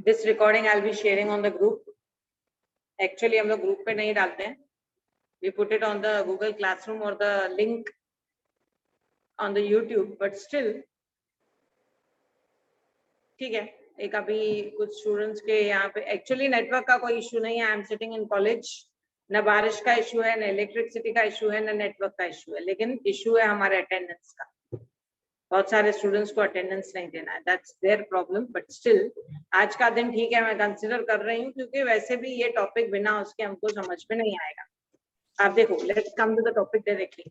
This recording I'll be sharing on the group. Actually हम लोग group पे नहीं डालते हैं. We put it on the Google Classroom or the link on the YouTube. But still, ठीक है. एक अभी कुछ स्टूडेंट्स के यहाँ पे एक्चुअली नेटवर्क का कोई इशू नहीं है. I am sitting in college. न बारिश का इशू है, न इलेक्ट्रिसिटी का इशू है, न नेटवर्क का इशू है, लेकिन इशू है हमारे अटेंडेंस का. बहुत सारे स्टूडेंट्स को अटेंडेंस नहीं देना है. That's their problem. But still आज का दिन ठीक है, मैं कंसिडर कर रही हूँ, क्योंकि वैसे भी ये टॉपिक बिना उसके हमको समझ में नहीं आएगा. आप देखो, let's come to the topic directly.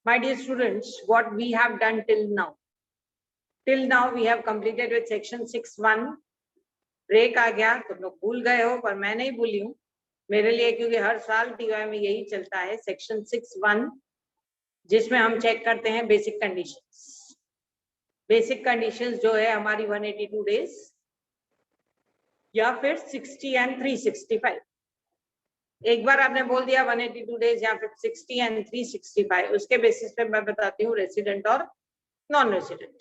My dear students, what we have done till now. Till now we have completed with section 6.1. Break आ गया, तुम लोग भूल गए हो, पर मैं नहीं भूली हूँ मेरे लिए, क्योंकि हर साल टीवाई में यही चलता है. सेक्शन 6.1 जिसमें हम चेक करते हैं बेसिक कंडीशंस. बेसिक कंडीशंस जो है हमारी 182 डेज या फिर 60 एंड 365. एक बार आपने बोल दिया 182 डेज या फिर 60 एंड 365, उसके बेसिस पे मैं बताती हूँ रेसिडेंट और नॉन रेसिडेंट.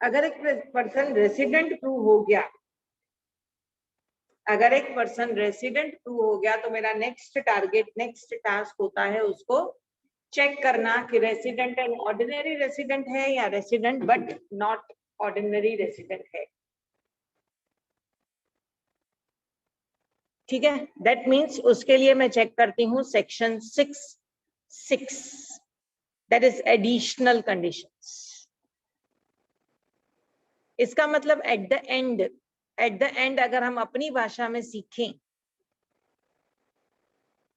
अगर एक पर्सन रेसिडेंट प्रूव हो गया, अगर एक पर्सन रेसिडेंट प्रूव हो गया, तो मेरा नेक्स्ट टारगेट, नेक्स्ट टास्क होता है उसको चेक करना कि रेसिडेंट एंड ऑर्डिनरी रेसिडेंट है या resident but not ordinary resident है. ठीक है. दैट मीन्स उसके लिए मैं चेक करती हूँ section 6.6, that is additional conditions. इसका मतलब एट द एंड अगर हम अपनी भाषा में सीखें,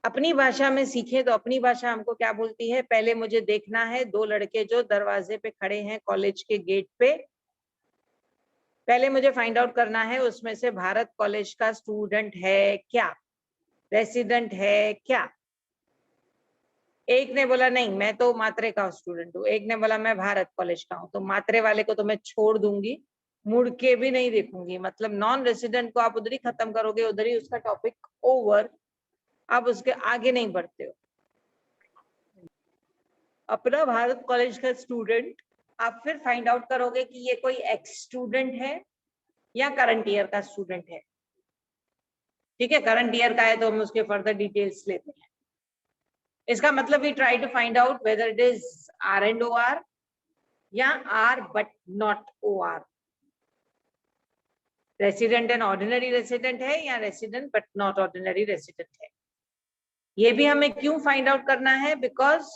अपनी भाषा में सीखें, तो अपनी भाषा हमको क्या बोलती है. पहले मुझे देखना है 2 लड़के जो दरवाजे पे खड़े हैं कॉलेज के गेट पे. पहले मुझे फाइंड आउट करना है उसमें से भारत कॉलेज का स्टूडेंट है क्या, रेसिडेंट है क्या. एक ने बोला नहीं मैं तो मात्रे का स्टूडेंट हूँ, एक ने बोला मैं भारत कॉलेज का हूँ. तो मात्रे वाले को तो मैं छोड़ दूंगी, मुड़ के भी नहीं देखूंगी. मतलब नॉन रेसिडेंट को आप उधर ही खत्म करोगे, उधर ही उसका टॉपिक ओवर. आप उसके आगे नहीं बढ़ते हो. अपना भारत कॉलेज का स्टूडेंट आप फिर फाइंड आउट करोगे कि ये कोई एक्स स्टूडेंट है या करंट ईयर का स्टूडेंट है. ठीक है, करंट ईयर का है तो हम उसके फर्दर डिटेल्स लेते हैं. इसका मतलब we try to find out whether it is R and O R या R but not O R. Resident and ordinary resident है या resident but not ordinary resident है. ये भी हमें क्यों फाइंड आउट करना है, बिकॉज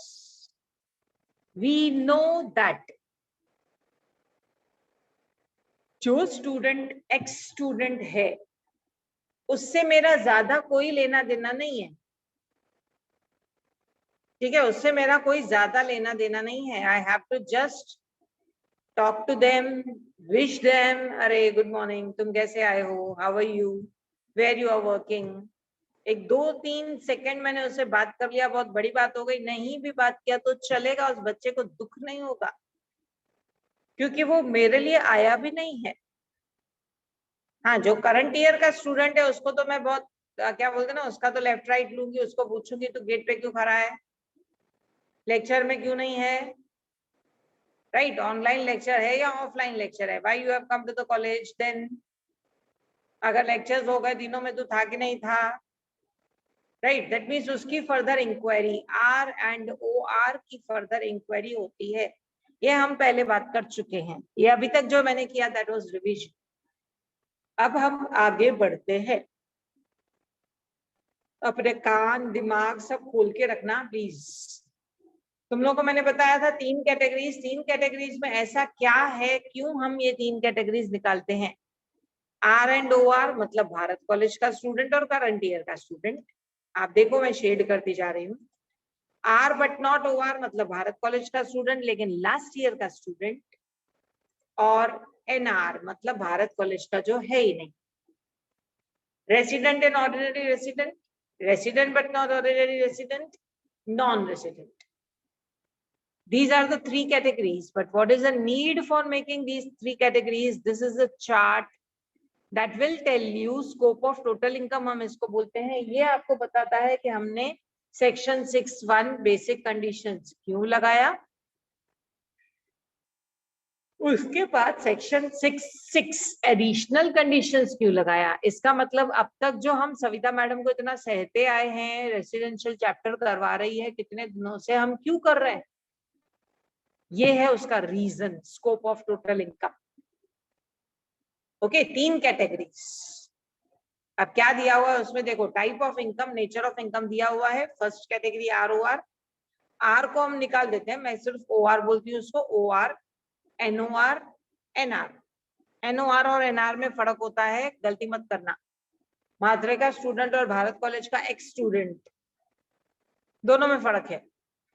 वी नो दैट जो स्टूडेंट एक्स स्टूडेंट है उससे मेरा ज्यादा कोई लेना देना नहीं है. ठीक है, उससे मेरा कोई ज्यादा लेना देना नहीं है. I have to just talk to them, wish them, अरे गुड मॉर्निंग, तुम कैसे आए हो, how are you, where you are working. एक 2-3 सेकंड मैंने उससे बात कर लिया, बहुत बड़ी बात हो गई. नहीं भी बात किया तो चलेगा, उस बच्चे को दुख नहीं होगा, क्योंकि वो मेरे लिए आया भी नहीं है. हाँ, जो करंट ईयर का स्टूडेंट है उसको तो मैं बहुत क्या बोलते ना, उसका तो लेफ्ट राइट लूंगी. उसको पूछूंगी तो गेट पे क्यों खड़ा है, लेक्चर में क्यों नहीं है, राइट. ऑनलाइन लेक्चर है या ऑफलाइन लेक्चर है, why you have come to the college then. अगर लेक्चर्स हो गए दिनों में तो था कि नहीं था, राइट. दैट मीन्स उसकी further inquiry, R and O R की फर्दर इंक्वायरी होती है. ये हम पहले बात कर चुके हैं. ये अभी तक जो मैंने किया दैट वाज रिवीजन. अब हम आगे बढ़ते हैं. अपने कान दिमाग सब खोल के रखना प्लीज. तुम लोगों को मैंने बताया था 3 कैटेगरीज. 3 कैटेगरीज में ऐसा क्या है, क्यों हम ये 3 कैटेगरीज निकालते हैं. आर एंड ओ आर मतलब भारत कॉलेज का स्टूडेंट और करंट ईयर का स्टूडेंट. आप देखो मैं शेड करती जा रही हूँ. R but not O R मतलब भारत कॉलेज का स्टूडेंट लेकिन लास्ट ईयर का स्टूडेंट. और एन आर मतलब भारत कॉलेज का जो है ही नहीं. Resident and ordinary resident, resident but not ordinary resident, non resident. These are the 3 categories. But what is the need for making these 3 categories? This is a chart that will tell you scope of total income हम इसको बोलते हैं. ये आपको बताता है कि हमने सेक्शन 6.1 बेसिक कंडीशंस क्यों लगाया, उसके बाद सेक्शन 6 एडिशनल कंडीशंस क्यों लगाया? इसका मतलब अब तक जो हम सविता मैडम को इतना सहते आए हैं, रेसिडेंशियल चैप्टर करवा रही है कितने दिनों से, हम क्यों कर रहे हैं? ये है उसका reason, scope of total income. Okay, 3 categories. अब क्या दिया हुआ है उसमें देखो, type of income, nature of income दिया हुआ है। फर्स्ट कैटेगरी ROR, आर को हम निकाल देते हैं, मैं सिर्फ OR बोलती हूँ उसको, OR, NOR, NR। NOR और NR में फर्क होता है, गलती मत करना। मात्रेका स्टूडेंट और भारत कॉलेज का एक्स स्टूडेंट, दोनों में फर्क है।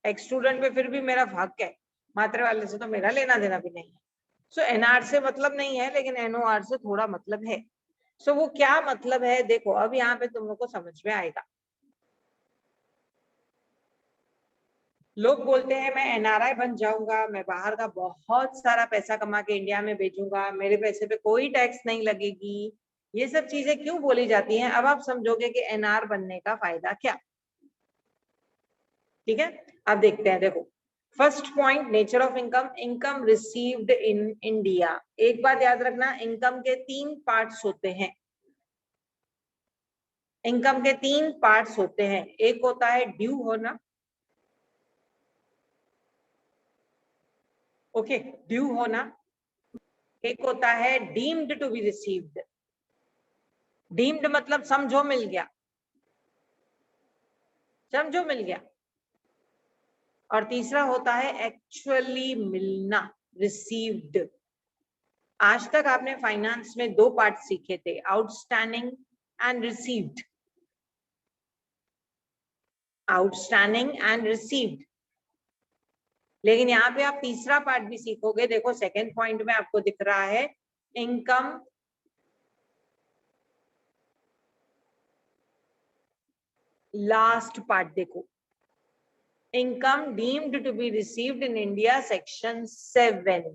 एक्स स्टूडेंट में फिर भी मेरा भाग है, मात्रे वाले से तो मेरा लेना देना भी नहीं है। सो NR से मतलब नहीं है, लेकिन NOR से थोड़ा मतलब है। सो वो क्या मतलब है देखो, अब यहाँ पे तुम लोग को समझ में आएगा। लोग बोलते हैं मैं NRI बन जाऊंगा, मैं बाहर का बहुत सारा पैसा कमा के इंडिया में भेजूंगा, मेरे पैसे पे कोई टैक्स नहीं लगेगी। ये सब चीजें क्यों बोली जाती हैं, अब आप समझोगे कि NR बनने का फायदा क्या। ठीक है, अब देखते हैं। देखो, first point, nature of income, income received in India. एक बात याद रखना, इनकम के 3 पार्ट्स होते हैं। इनकम के 3 पार्ट्स होते हैं। एक होता है ड्यू होना, ओके, ड्यू होना। एक होता है deemed to be received. Deemed मतलब समझो मिल गया, समझो मिल गया। और तीसरा होता है एक्चुअली मिलना, रिसीव्ड। आज तक आपने फाइनेंस में 2 पार्ट सीखे थे, outstanding and received. Outstanding and received. लेकिन यहाँ पे आप तीसरा पार्ट भी सीखोगे। देखो, सेकंड पॉइंट में आपको दिख रहा है इनकम लास्ट पार्ट। देखो, income deemed to be received in India, section 7।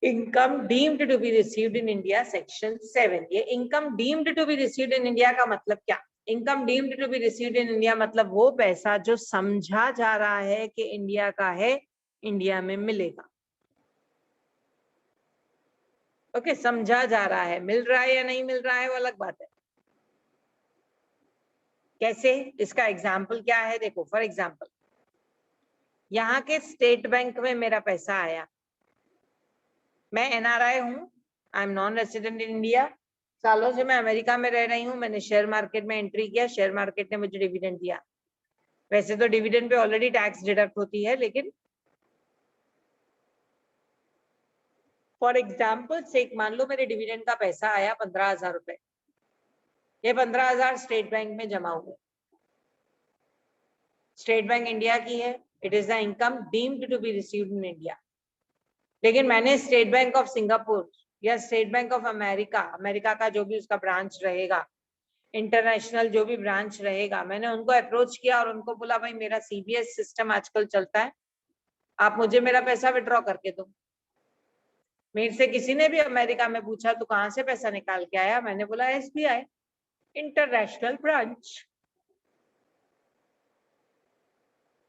Income deemed to be received in India, section 7। ये income deemed to be received in India का मतलब क्या? Income deemed to be received in India मतलब वो पैसा जो समझा जा रहा है कि इंडिया का है, इंडिया में मिलेगा। ओके, समझा जा रहा है, मिल रहा है या नहीं मिल रहा है वो अलग बात है। कैसे? इसका एग्जाम्पल क्या है? देखो, फॉर एग्जाम्पल, यहाँ के स्टेट बैंक में मेरा पैसा आया, मैं NRI हूँ, I am non resident in India, सालों से मैं अमेरिका में रह रही हूँ, मैंने शेयर मार्केट में एंट्री किया, शेयर मार्केट ने मुझे डिविडेंड दिया। वैसे तो dividend pay already tax deduct होती है, लेकिन फॉर एग्जाम्पल से मान लो मेरे डिविडेंड का पैसा आया 15,000 रुपए। ये 15,000 स्टेट बैंक में जमा हुए। स्टेट बैंक इंडिया की है, it is the income deemed to be received in India. लेकिन मैंने स्टेट बैंक ऑफ सिंगापुर या state bank of America, America का जो भी उसका ब्रांच रहेगा, इंटरनेशनल जो भी ब्रांच रहेगा, मैंने उनको अप्रोच किया और उनको बोला भाई मेरा CBS सिस्टम आजकल चलता है, आप मुझे मेरा पैसा विड्रॉ करके दो। मेरे से किसी ने भी अमेरिका में पूछा तो कहाँ से पैसा निकाल के आया, मैंने बोला SBI इंटरनेशनल ब्रांच।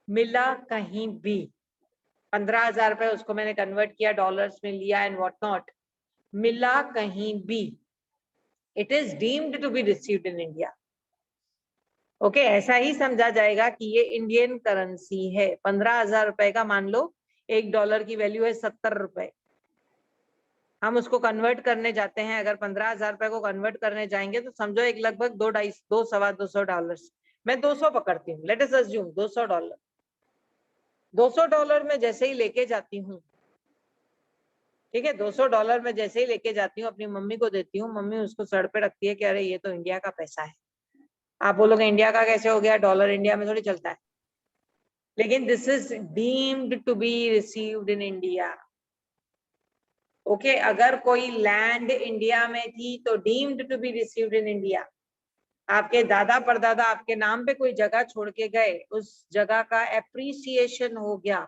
मिला कहीं भी 15,000 रुपए, उसको मैंने कन्वर्ट किया डॉलर्स में, लिया एंड व्हाट नॉट, मिला कहीं भी, it is deemed to be received in India. Okay, ऐसा ही समझा जाएगा कि ये इंडियन करेंसी है। 15,000 रुपए का मान लो $1 की वैल्यू है 70 रुपए, हम उसको कन्वर्ट करने जाते हैं, अगर 15,000 रुपए को कन्वर्ट करने जाएंगे तो समझो एक लगभग 2 $200 मैं 200 पकड़ती हूँ, लेट अस अज्यूम $200। $200 में जैसे ही लेके जाती हूँ, ठीक है, $200 में जैसे ही लेके जाती हूँ, अपनी मम्मी को देती हूँ, मम्मी उसको सर पे रखती है कि अरे ये तो इंडिया का पैसा है। आप बोलोगे इंडिया का कैसे हो गया, डॉलर इंडिया में थोड़ी चलता है। लेकिन this is deemed to be received in India. Okay, अगर कोई लैंड इंडिया में थी तो deemed to be received in India. आपके दादा परदादा आपके नाम पे कोई जगह छोड़ के गए, उस जगह का एप्रिसिएशन हो गया,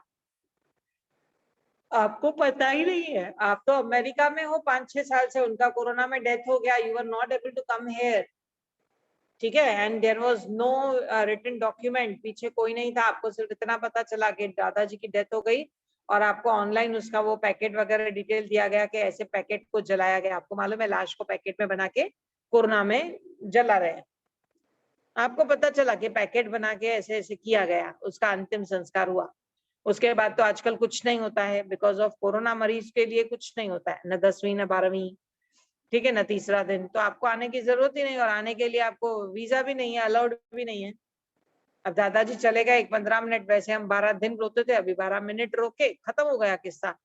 आपको पता ही नहीं है, आप तो अमेरिका में हो 5-6 साल से, उनका कोरोना में डेथ हो गया, you are not able to come here, ठीक है, and there was no written document, पीछे कोई नहीं था, आपको सिर्फ इतना पता चला कि दादाजी की डेथ हो गई और आपको ऑनलाइन उसका वो पैकेट वगैरह डिटेल दिया गया कि ऐसे पैकेट को जलाया गया। आपको मालूम है लाश को पैकेट में बना के कोरोना में जला रहे, आपको पता चला कि पैकेट बना के ऐसे ऐसे किया गया, उसका अंतिम संस्कार हुआ। उसके बाद तो आजकल कुछ नहीं होता है, बिकॉज ऑफ कोरोना मरीज के लिए कुछ नहीं होता है, न 10वीं न 12वीं, ठीक है, न तीसरा दिन, तो आपको आने की जरूरत ही नहीं, और आने के लिए आपको वीजा भी नहीं है, अलाउड भी नहीं है। अब दादाजी चले गए 15 मिनट, वैसे हम 12 दिन रोते थे, अभी 12 मिनट रोके खत्म हो गया किस्सा।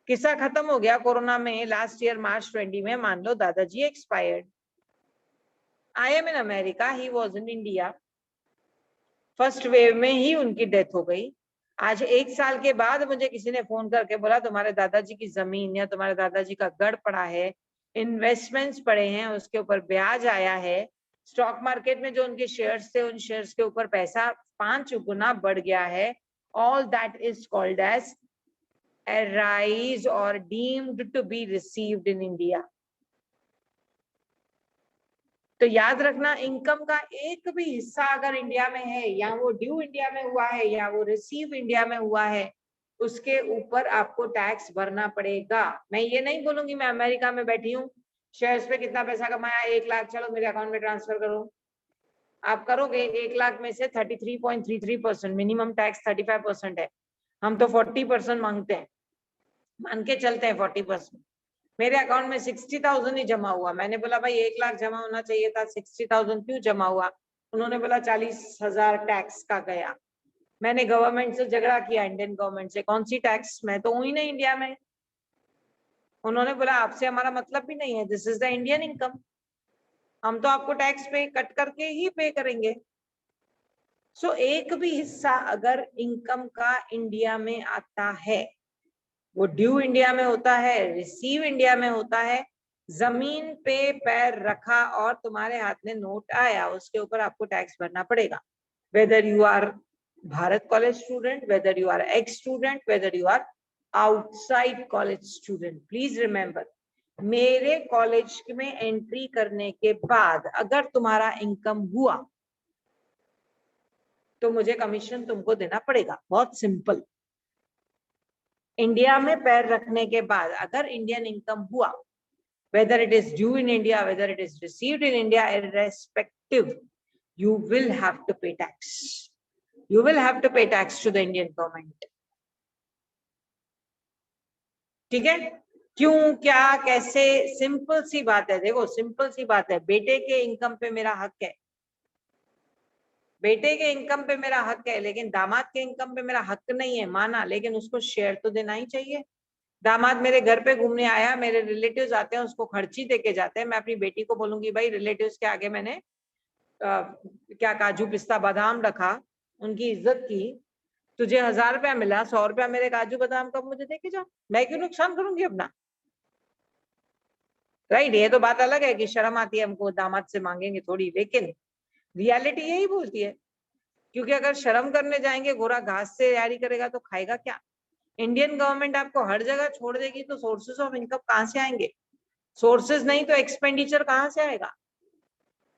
किस्सा खत्म हो गया कोरोना में। लास्ट ईयर मार्च 20 में मान लो दादाजी expired. I am in America, he was in India, first wave में ही उनकी डेथ हो गई। आज 1 साल के बाद मुझे किसी ने फोन करके बोला तुम्हारे दादाजी की जमीन या तुम्हारे दादाजी का गढ़ पड़ा है, इन्वेस्टमेंट्स पड़े हैं, उसके ऊपर ब्याज आया है, स्टॉक मार्केट में जो उनके शेयर्स थे उन शेयर्स के ऊपर पैसा 5 गुना बढ़ गया है। All that is called as arise और deemed to be received in India. तो याद रखना, इनकम का एक भी हिस्सा अगर इंडिया में है, या वो ड्यू इंडिया में हुआ है या वो रिसीव इंडिया में हुआ है, उसके ऊपर आपको टैक्स भरना पड़ेगा। मैं ये नहीं बोलूंगी मैं अमेरिका में बैठी हूँ, शेयर्स पे कितना पैसा कमाया, 1 लाख, चलो मेरे अकाउंट में ट्रांसफर करो। आप करोगे 1 लाख में से 33.33%, मिनिमम टैक्स 35% है, हम तो 40% मांगते हैं, मान के चलते हैं 40%। मेरे अकाउंट में 60,000 ही जमा हुआ, मैंने बोला भाई 1 लाख जमा होना चाहिए था, 60,000 क्यों जमा हुआ? उन्होंने बोला 40,000 टैक्स का गया। मैंने गवर्नमेंट से झगड़ा किया, इंडियन गवर्नमेंट से, कौन सी टैक्स, मैं तो हूं ही नहीं इंडिया में। उन्होंने बोला आपसे हमारा मतलब भी नहीं है, this is the Indian income, हम तो आपको टैक्स पे कट करके ही पे करेंगे। सो एक भी हिस्सा अगर इनकम का इंडिया में आता है, वो ड्यू इंडिया में होता है, रिसीव इंडिया में होता है, जमीन पे पैर रखा और तुम्हारे हाथ में नोट आया, उसके ऊपर आपको टैक्स भरना पड़ेगा। Whether you are Bharat college student, whether you are ex student, whether you are outside college student, please remember, मेरे कॉलेज में एंट्री करने के बाद अगर तुम्हारा इनकम हुआ तो मुझे कमीशन तुमको देना पड़ेगा, बहुत सिंपल। इंडिया में पैर रखने के बाद अगर इंडियन इनकम हुआ, whether it is due in India, whether it is received in India, irrespective, you will have to pay tax. You will have to pay tax to the Indian government. ठीक है? क्यों, क्या, कैसे? Simple सी बात है, देखो simple सी बात है, बेटे के इनकम पे मेरा हक है, बेटे के इनकम पे मेरा हक है, लेकिन दामाद के इनकम पे मेरा हक नहीं है, माना, लेकिन उसको शेयर तो देना ही चाहिए। दामाद मेरे घर पे घूमने आया, मेरे रिलेटिव्स आते हैं, उसको खर्ची देके जाते हैं, मैं अपनी बेटी को बोलूंगी भाई रिलेटिव्स के आगे मैंने क्या काजू पिस्ता बादाम रखा, उनकी इज्जत की, तुझे 1000 रुपया मिला, 100 रुपया मेरे काजू बादाम का मुझे देके जा, मैं क्यों नुकसान करूंगी अपना? राइट, ये तो बात अलग है कि शर्म आती है हमको दामाद से मांगेंगे थोड़ी, लेकिन रियलिटी यही बोलती है, क्योंकि अगर शर्म करने जाएंगे, घोड़ा घास से तैयारी करेगा तो खाएगा क्या? इंडियन गवर्नमेंट आपको हर जगह छोड़ देगी तो सोर्सेज ऑफ इनकम कहाँ से आएंगे? सोर्सेज नहीं तो एक्सपेंडिचर कहाँ से आएगा?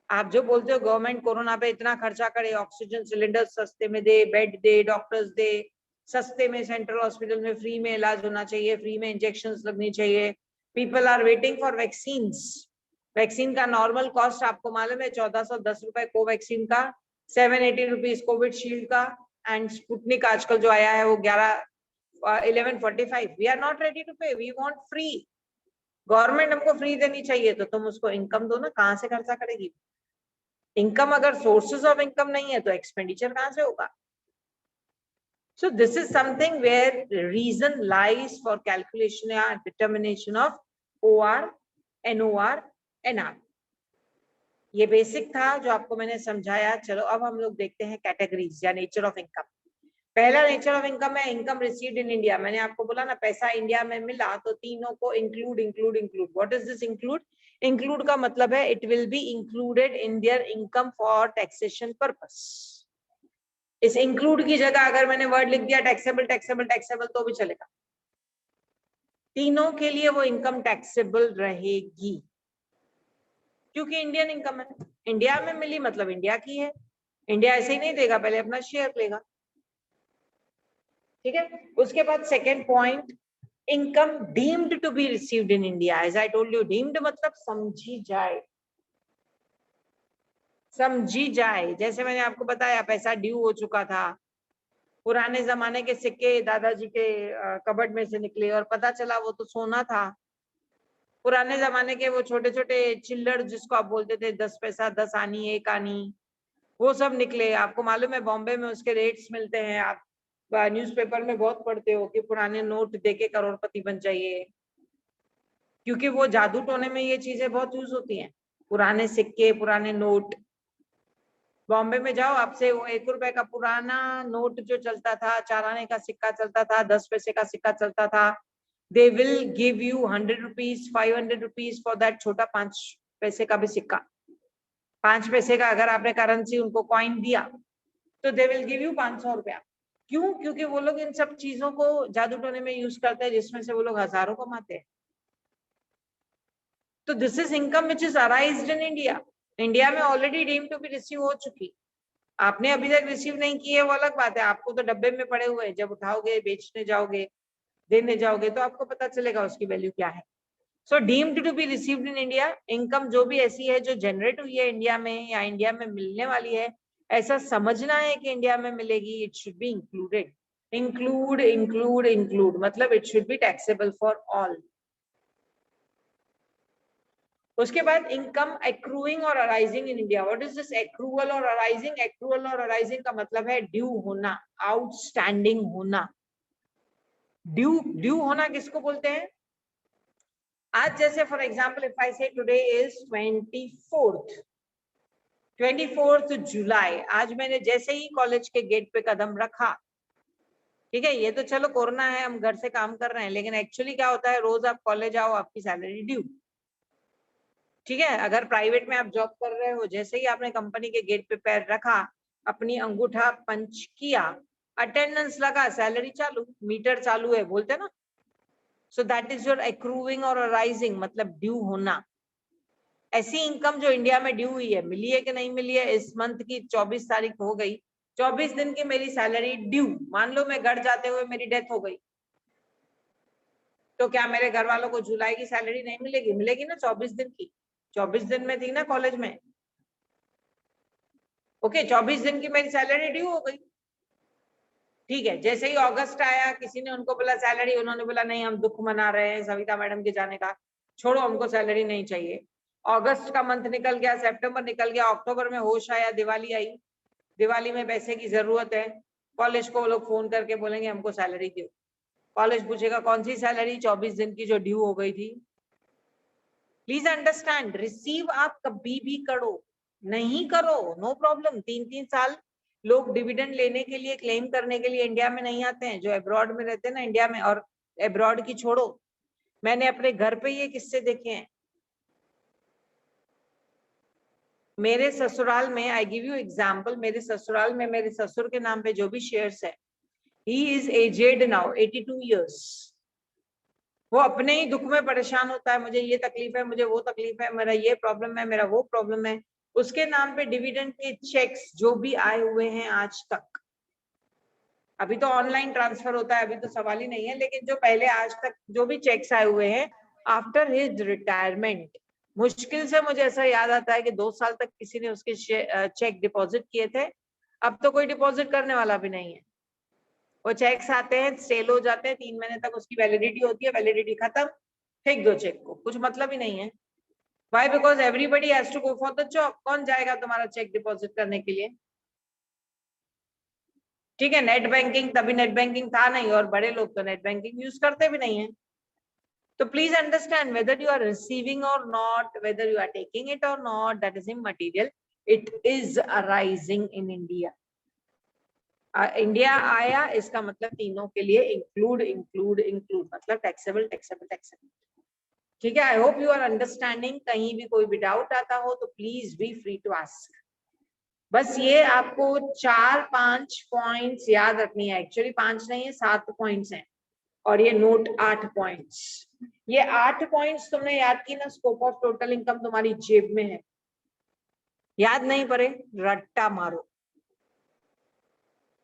आप जो बोलते हो गवर्नमेंट कोरोना पे इतना खर्चा करे, ऑक्सीजन सिलेंडर सस्ते में दे, बेड दे, डॉक्टर्स दे, सस्ते में सेंट्रल हॉस्पिटल में फ्री में इलाज होना चाहिए, फ्री में इंजेक्शंस लगनी चाहिए, people are waiting for vaccines. Vaccine का नॉर्मल कॉस्ट आपको मालूम है 1410 रुपए कोवैक्सीन का, 780 रुपीज कोविडशील्ड का, एंड स्पुतनिक आजकल जो आया है वो 1145। We are not ready to pay, we want free. Government हमको फ्री देनी चाहिए तो तुम उसको इनकम दो ना, कहाँ से खर्चा करेगी? इनकम अगर सोर्सेज ऑफ इनकम नहीं है तो एक्सपेंडिचर कहाँ से होगा? So this is something where reason lies for calculation या determination of OR, NOR, NR. ये बेसिक था जो आपको मैंने समझाया। चलो अब हम लोग देखते हैं कैटेगरीज या नेचर ऑफ इनकम। पहला नेचर ऑफ इनकम है इनकम रिसीव्ड इन इंडिया। मैंने आपको बोला ना पैसा इंडिया में मिला तो तीनों को include include include. What is this include? Include का मतलब है it will be included in their income for taxation purpose. इस इंक्लूड की जगह अगर मैंने वर्ड लिख दिया टैक्सेबल टैक्सेबल टैक्सेबल तो भी चलेगा, तीनों के लिए वो इनकम टैक्सेबल रहेगी क्योंकि इंडियन इनकम है। इंडिया में मिली मतलब इंडिया की है, इंडिया ऐसे ही नहीं देगा, पहले अपना शेयर लेगा। ठीक है, उसके बाद second point, income deemed to be received in India. As I told you, deemed मतलब समझी जाए, समझी जाए। जैसे मैंने आपको बताया पैसा ड्यू हो चुका था, पुराने जमाने के सिक्के दादाजी के कबर्ड में से निकले और पता चला वो तो सोना था। पुराने जमाने के वो छोटे छोटे चिल्लड़ जिसको आप बोलते थे, 10 पैसा, 10 आनी, 1 आनी, वो सब निकले। आपको मालूम है बॉम्बे में उसके रेट्स मिलते हैं, आप न्यूज़पेपर में बहुत पढ़ते हो कि पुराने नोट देके करोड़पति बन जाइए, क्योंकि वो जादू टोने में ये चीजें बहुत यूज होती हैं, पुराने सिक्के, पुराने नोट। बॉम्बे में जाओ, आपसे वो 1 रुपए का पुराना नोट जो चलता था, 4 आने का सिक्का चलता था, 10 पैसे का सिक्का चलता था, they will give you 100 rupees, 500 rupees for that छोटा 5 पैसे का भी सिक्का। 5 पैसे का अगर आपने करेंसी उनको कॉइन दिया तो दे विल गिव यू 500 रुपया। क्यों? क्योंकि वो लोग इन सब चीजों को जादू टोने में यूज करते हैं, जिसमें से वो लोग हजारों कमाते हैं। तो this is income which is arised in India. India में already deem to be receive हो चुकी, आपने अभी तक रिसीव नहीं की है वो अलग बात है, आपको तो डब्बे में पड़े हुए हैं, जब उठाओगे, बेचने जाओगे, देने जाओगे तो आपको पता चलेगा उसकी वैल्यू क्या है। So deemed to be received in India, income जो भी ऐसी है जो जनरेट हुई है इंडिया में या इंडिया में मिलने वाली है, ऐसा समझना है कि इंडिया में मिलेगी, it should be included. Include include include मतलब it should be taxable for all. उसके बाद इनकम एक्रूइंग और arising in India. What is this accrual और अराइजिंग? एक्रूअल और अराइजिंग का मतलब है ड्यू होना, आउटस्टैंडिंग होना। ड्यू ड्यू होना किसको बोलते हैं? आज जैसे फॉर एग्जाम्पल इफ आई से टुडे इज 24th जुलाई, आज मैंने जैसे ही कॉलेज के गेट पे कदम रखा, ठीक है, ये तो चलो कोरोना है, हम घर से काम कर रहे हैं, लेकिन एक्चुअली क्या होता है, रोज आप कॉलेज आओ, आपकी सैलरी ड्यू। ठीक है, अगर प्राइवेट में आप जॉब कर रहे हो, जैसे ही आपने कंपनी के गेट पे पैर रखा, अपनी अंगूठा पंच किया, अटेंडेंस लगा, सैलरी चालू, मीटर चालू है, बोलते ना। So that is your accruing और अराइजिंग, मतलब ड्यू होना। ऐसी इनकम जो इंडिया में ड्यू हुई है, मिली है कि नहीं मिली है, इस मंथ की 24 तारीख हो गई, 24 दिन की मेरी सैलरी ड्यू, मान लो मैं घर जाते हुए मेरी डेथ हो गई, तो क्या मेरे घर वालों को जुलाई की सैलरी नहीं मिलेगी? मिलेगी ना, 24 दिन की। 24 दिन में थी ना कॉलेज में, ओके, 24 दिन की मेरी सैलरी ड्यू हो गई। ठीक है, जैसे ही अगस्त आया, किसी ने उनको बोला सैलरी, उन्होंने बोला नहीं हम दुख मना रहे हैं सविता मैडम के जाने का, छोड़ो हमको सैलरी नहीं चाहिए। अगस्त का मंथ निकल गया, सितंबर निकल गया, अक्टूबर में होश आया, दिवाली आई, दिवाली में पैसे की जरूरत है, कॉलेज को वो लोग फोन करके बोलेंगे हमको सैलरी दो। कॉलेज पूछेगा कौन सी सैलरी? 24 दिन की जो ड्यू हो गई थी। प्लीज अंडरस्टैंड, रिसीव आप कभी भी करो, नहीं करो नो प्रॉब्लम। 3-3 साल लोग डिविडेंड लेने के लिए, क्लेम करने के लिए इंडिया में नहीं आते हैं, जो अब्रॉड में रहते हैं ना इंडिया में। और अब्रॉड की छोड़ो, मैंने अपने घर पे ये किस्से देखे हैं। मेरे ससुराल में, आई गिव यू एग्जाम्पल, मेरे ससुराल में मेरे ससुर के नाम पे जो भी शेयर्स है, he is aged now, 82 years. वो अपने ही दुख में परेशान होता है, मुझे ये तकलीफ है, मुझे वो तकलीफ है, मेरा ये प्रॉब्लम है, मेरा वो प्रॉब्लम है। उसके नाम पे डिविडेंड के चेक्स जो भी आए हुए हैं आज तक, अभी तो ऑनलाइन ट्रांसफर होता है, अभी तो सवाल ही नहीं है, लेकिन जो पहले आज तक जो भी चेक्स आए हुए हैं आफ्टर हिज रिटायरमेंट, मुश्किल से मुझे ऐसा याद आता है कि 2 साल तक किसी ने उसके चेक डिपॉजिट किए थे। अब तो कोई डिपॉजिट करने वाला भी नहीं है। वो चेक्स आते हैं, सेल हो जाते हैं, 3 महीने तक उसकी वैलिडिटी होती है, वैलिडिटी खत्म, फेंक दो चेक को, कुछ मतलब ही नहीं है। Why? Because everybody has to go for the job. कौन जाएगा तुम्हारा चेक डिपॉजिट करने के लिए? ठीक है, नेट बैंकिंग, तभी नेट बैंकिंग था नहीं, और बड़े लोग तो नेट बैंकिंग यूज करते भी नहीं है। तो please understand, whether you are receiving और not, whether you are taking it और not, that is immaterial, it is arising in India. India आया, इसका मतलब तीनों के लिए इंक्लूड इंक्लूड इंक्लूड, मतलब टैक्सेबल टैक्सेबल टैक्सेबल। ठीक है, I hope you are understanding. कहीं भी कोई भी डाउट आता हो तो please be free to ask. बस ये आपको 4-5 पॉइंट्स याद रखनी है, एक्चुअली 5 नहीं है, 7 पॉइंट्स हैं, और ये नोट 8 पॉइंट्स। ये 8 पॉइंट्स तुमने याद की ना, स्कोप ऑफ टोटल इनकम तुम्हारी जेब में है। याद नहीं पड़े रट्टा मारो।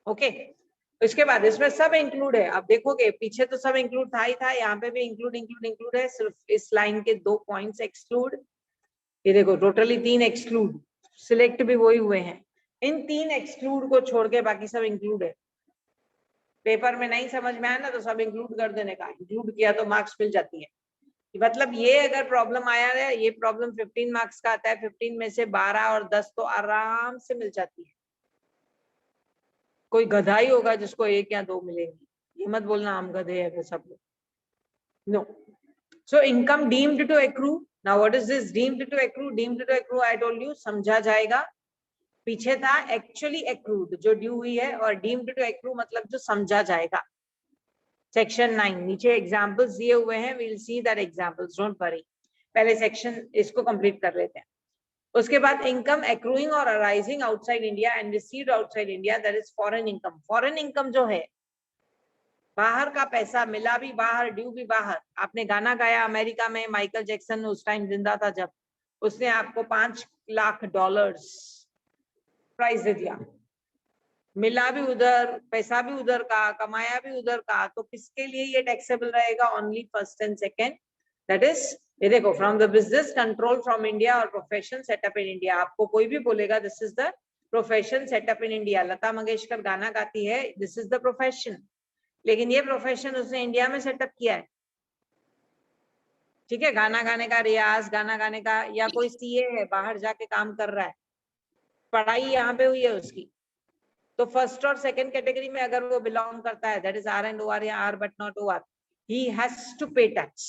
ओके, इसके बाद इसमें सब इंक्लूड है। आप देखोगे पीछे तो सब इंक्लूड था ही था, यहाँ पे भी इंक्लूड इंक्लूड इंक्लूड है, सिर्फ इस लाइन के 2 पॉइंट्स एक्सक्लूड। ये देखो टोटली 3 एक्सक्लूड, सिलेक्ट भी वही हुए हैं। इन 3 एक्सक्लूड को छोड़ के बाकी सब इंक्लूड है। पेपर में नहीं समझ में आया ना तो सब इंक्लूड कर देने का, इंक्लूड किया तो मार्क्स मिल जाती है। मतलब ये अगर प्रॉब्लम आया है, ये प्रॉब्लम 15 मार्क्स का आता है, 15 में से 12 और 10 तो आराम से मिल जाती है। कोई गधा ही होगा जिसको 1 या 2 मिलेंगी, ये मत बोलना हम गधे हैं सब लोग। No, so income deemed to accrue. Now what is this deemed to accrue? Deemed to accrue I told you, समझा जाएगा। पीछे था एक्चुअली एक्रूड, जो ड्यू हुई है, और डीम्ड टू एक्रू मतलब जो समझा जाएगा। सेक्शन 9 नीचे एग्जांपल्स दिए हुए हैं, we will see that examples, don't worry. पहले सेक्शन इसको कंप्लीट कर लेते हैं। उसके बाद इनकम एक्रूइंग और arising outside India and received outside India, that is foreign income. Foreign income जो है, बाहर का पैसा, मिला भी बाहर, ड्यू भी बाहर। आपने गाना गाया अमेरिका में, माइकल जैक्सन उस टाइम जिंदा था जब, उसने आपको $5 लाख प्राइज दे दिया, मिला भी उधर, पैसा भी उधर का, कमाया भी उधर का, तो किसके लिए ये टैक्सेबल रहेगा? Only first and second, that is, ये देखो, from the business control from India और प्रोफेशन सेटअप इन इंडिया। आपको कोई भी बोलेगा this is the profession setup in India, Lata Mangeshkar गाना गाती है, दिस इज द प्रोफेशन, लेकिन ये प्रोफेशन उसने इंडिया में सेटअप किया है। ठीक है, गाना गाने का रियाज, गाना गाने का, या कोई सीए है बाहर जाके काम कर रहा है, पढ़ाई यहाँ पे हुई है उसकी, तो फर्स्ट और सेकंड कैटेगरी में अगर वो बिलोंग करता है, that is R and O R या R but not O R, he has to pay tax.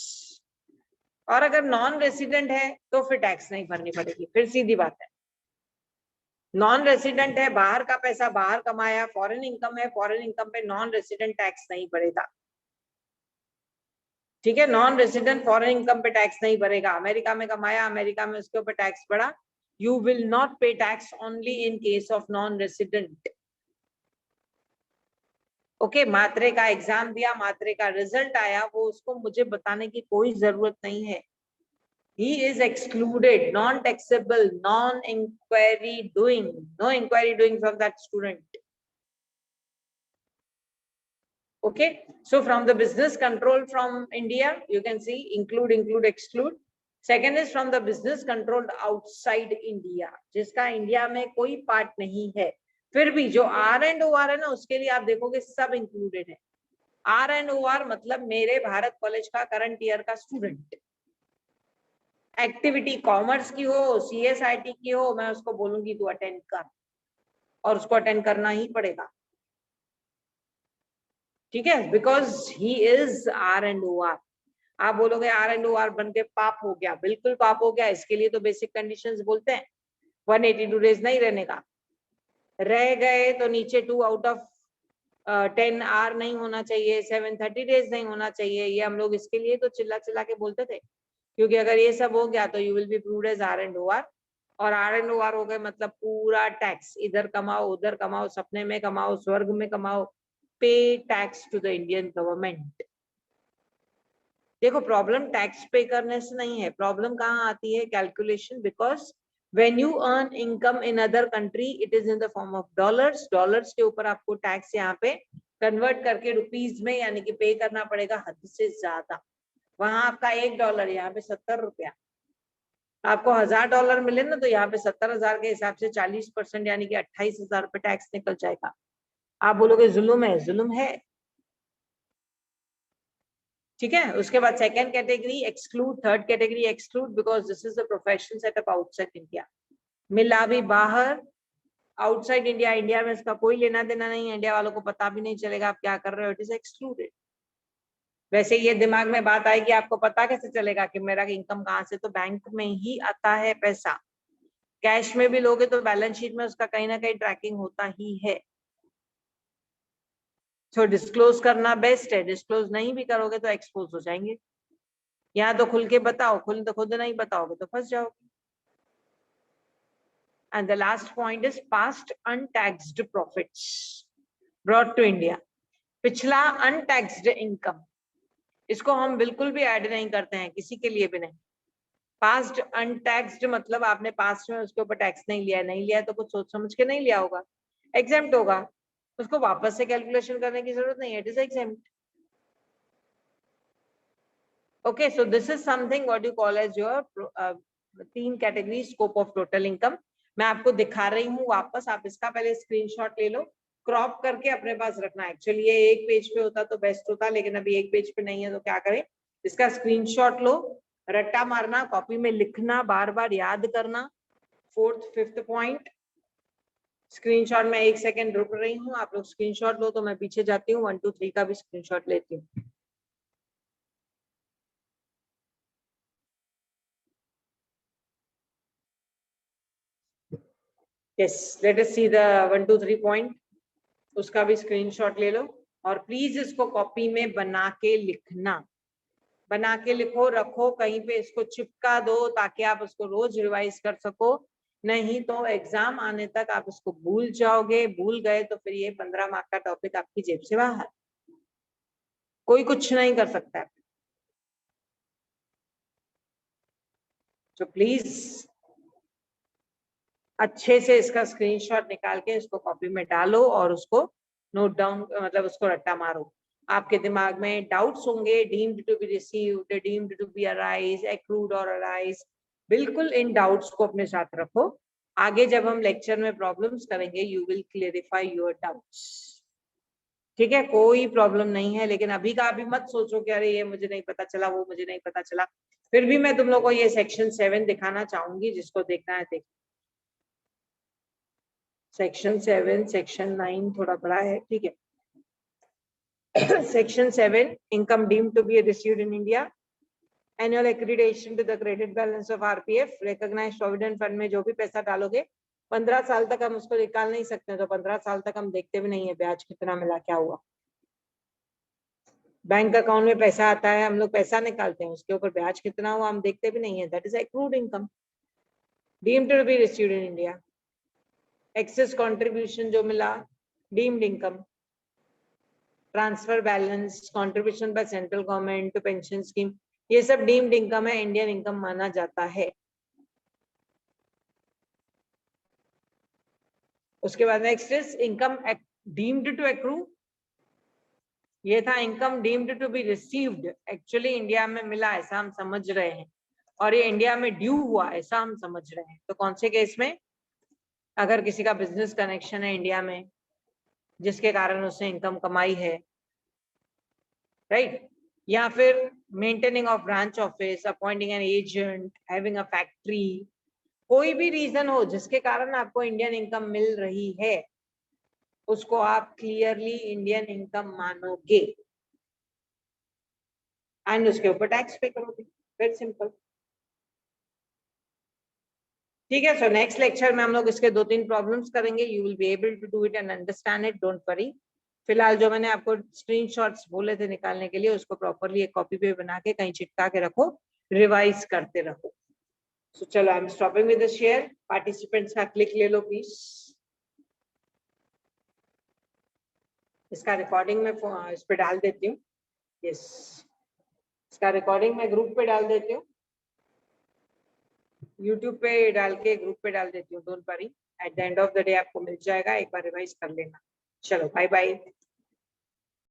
और अगर नॉन रेसिडेंट है तो फिर टैक्स नहीं भरनी पड़ेगी, फिर सीधी बात है। नॉन रेसिडेंट है, बाहर का पैसा बाहर कमाया, फॉरेन इनकम है, फॉरेन इनकम पे नॉन रेसिडेंट टैक्स नहीं भरेगा। ठीक है, नॉन रेसिडेंट फॉरेन इनकम पे टैक्स नहीं भरेगा। अमेरिका में कमाया, अमेरिका में उसके ऊपर टैक्स बढ़ा, you will not pay tax only in case of non resident. Okay, मात्रे का एग्जाम दिया, मात्रे का रिजल्ट आया, वो उसको मुझे बताने की कोई जरूरत नहीं है। He is excluded, non-taxable, non-inquiry doing, no inquiry doing from that student. Okay, so from the business control from India, you can see include, include, exclude. Second is from the business controlled outside India, जिसका India में कोई part नहीं है, फिर भी जो are and O are है ना, उसके लिए आप देखोगे सब इंक्लूडेड है। आर एंड ओ आर मतलब मेरे भारत कॉलेज का करंट ईयर का स्टूडेंट, एक्टिविटी कॉमर्स की हो, सीएसआईटी की हो, मैं उसको बोलूंगी तू अटेंड कर, और उसको अटेंड करना ही पड़ेगा। ठीक है, because he is R and O R. आप बोलोगे आर एंड ओ आर बन के पाप हो गया, बिल्कुल पाप हो गया। इसके लिए तो बेसिक कंडीशंस बोलते हैं, 182 डेज नहीं रहने का, रह गए तो नीचे 2 आउट ऑफ 10 आर नहीं होना चाहिए, 730 डेज नहीं होना चाहिए। ये हम लोग इसके लिए तो चिल्ला चिल्ला के बोलते थे, क्योंकि अगर ये सब हो गया तो you will be proved as R and O R, और आर एंड ओ आर हो गए मतलब पूरा टैक्स, इधर कमाओ उधर कमाओ, सपने में कमाओ स्वर्ग में कमाओ, pay tax to the Indian government. देखो प्रॉब्लम टैक्स पे करने से नहीं है, प्रॉब्लम कहाँ आती है? Calculation, because when you earn income in other country it is in the form of dollars, dollars के ऊपर आपको टैक्स यहाँ पे कन्वर्ट करके रुपीज में यानी कि पे करना पड़ेगा हद से ज्यादा। वहां आपका $1, यहाँ पे 70 रुपया। आपको $1000 मिले ना, तो यहाँ पे 70,000 के हिसाब से 40% यानी कि 28,000 रुपये टैक्स निकल जाएगा। आप बोलोगे जुल्म है, जुल्म है। ठीक है, उसके बाद second category exclude, third category exclude because this is the profession setup outside India. मिला भी बाहर, आउटसाइड इंडिया, इंडिया में इसका कोई लेना देना नहीं है, इंडिया वालों को पता भी नहीं चलेगा आप क्या कर रहे हो, इट इज एक्सक्लूडेड। वैसे ये दिमाग में बात आएगी, आपको पता कैसे चलेगा कि मेरा इनकम कहाँ से? तो बैंक में ही आता है पैसा, कैश में भी लोगे तो बैलेंस शीट में उसका कहीं ना कहीं ट्रैकिंग होता ही है। तो डिस्क्लोज करना बेस्ट है, डिस्क्लोज नहीं भी करोगे तो एक्सपोज हो जाएंगे। यहाँ तो खुल के बताओ, खुद नहीं बताओगे तो फंस जाओगे। And the last point is past untaxed profits brought to India. पिछला अनटैक्स्ड इनकम, इसको हम बिल्कुल भी ऐड नहीं करते हैं, किसी के लिए भी नहीं। पास्ट अनटैक्स्ड मतलब आपने पास्ट में उसके ऊपर टैक्स नहीं लिया है तो कुछ सोच समझ के नहीं लिया होगा, एग्जेम्प्ट होगा, उसको वापस से कैलकुलेशन करने की जरूरत नहीं है, it is exempt. Okay, so this is something what you call as your 3 category scope of total income. मैं आपको दिखा रही हूँ वापस, आप इसका पहले स्क्रीनशॉट ले लो, क्रॉप करके अपने पास रखना। एक्चुअली ये एक पेज पे होता तो बेस्ट होता, लेकिन अभी एक पेज पे नहीं है तो क्या करें, इसका स्क्रीनशॉट लो, रट्टा मारना, कॉपी में लिखना, बार बार याद करना। 4th 5th पॉइंट स्क्रीनशॉट में 1 सेकेंड रुक रही हूँ, आप लोग स्क्रीनशॉट लो तो मैं पीछे जाती हूँ, 1 2 3 का भी स्क्रीनशॉट लेती हूँ। Yes, let us see the 1 2 3 point, उसका भी स्क्रीनशॉट ले लो और प्लीज इसको कॉपी में बना के लिखना, बना के लिखो, रखो कहीं पे, इसको चिपका दो ताकि आप उसको रोज रिवाइज कर सको, नहीं तो एग्जाम आने तक आप इसको भूल जाओगे, भूल गए तो फिर ये 15 मार्क का टॉपिक आपकी जेब से बाहर, कोई कुछ नहीं कर सकता है। तो प्लीज अच्छे से इसका स्क्रीनशॉट निकाल के इसको कॉपी में डालो और उसको नोट डाउन, मतलब उसको रट्टा मारो। आपके दिमाग में डाउट्स होंगे, deemed to be received, deemed to be arise, accrued और अराइज, बिल्कुल इन डाउट्स को अपने साथ रखो। आगे जब हम लेक्चर में प्रॉब्लम्स करेंगे you will clarify your doubts, ठीक है, कोई प्रॉब्लम नहीं है। लेकिन अभी का अभी मत सोचो कि अरे ये मुझे नहीं पता चला, वो मुझे नहीं पता चला। फिर भी मैं तुम लोग को ये सेक्शन 7 दिखाना चाहूंगी, जिसको देखना है देख। सेक्शन 7 सेक्शन 9 थोड़ा बड़ा है, ठीक है। Section 7 income deemed to be received in India, annual accreditation to the credit balance of RPF, recognised provident fund में जो भी पैसा डालोगे 15 साल तक हम उसको निकाल नहीं सकते, तो 15 साल तक हम देखते भी नहीं है ब्याज कितना मिला, क्या हुआ। बैंक अकाउंट में पैसा आता है, हम लोग पैसा निकालते हैं, उसके ऊपर ब्याज कितना हुआ हम देखते भी नहीं है, that is accrued income deemed to be received in India. Excess contribution जो मिला, deemed income. Transfer balance, contribution by central government to pension scheme, ये सब डीम्ड इनकम है, इंडियन इनकम माना जाता है। उसके बाद next is income deemed to accrue, ये था income deemed to be received, actually India में मिला ऐसा हम समझ रहे हैं, और ये इंडिया में ड्यू हुआ ऐसा हम समझ रहे हैं। तो कौन से केस में, अगर किसी का बिजनेस कनेक्शन है इंडिया में जिसके कारण उसने इनकम कमाई है, राइट, या फिर maintaining of branch office, appointing an agent, having a factory, कोई भी रीजन हो जिसके कारण आपको इंडियन इनकम मिल रही है, उसको आप क्लियरली इंडियन इनकम मानोगे एंड उसके ऊपर टैक्स पे करोगे, वेरी सिंपल। ठीक है, सो नेक्स्ट लेक्चर में हम लोग इसके 2-3 प्रॉब्लम्स करेंगे, you will be able to do it and understand it, don't worry. फिलहाल जो मैंने आपको स्क्रीनशॉट्स बोले थे निकालने के लिए, उसको प्रॉपरली एक कॉपी पे बना के कहीं चिपका के रखो, रिवाइज करते रहो। सो चलो, I am stopping with the share, participants का क्लिक ले लो प्लीज। इसका रिकॉर्डिंग में इस पे डाल देती हूँ, यस, इसका रिकॉर्डिंग मैं ग्रुप पे डाल देती हूँ, यूट्यूब पे डाल के ग्रुप पे डाल देती हूँ, don't worry, at the end of the day आपको मिल जाएगा, एक बार रिवाइज कर लेना। चलो बाय बाय।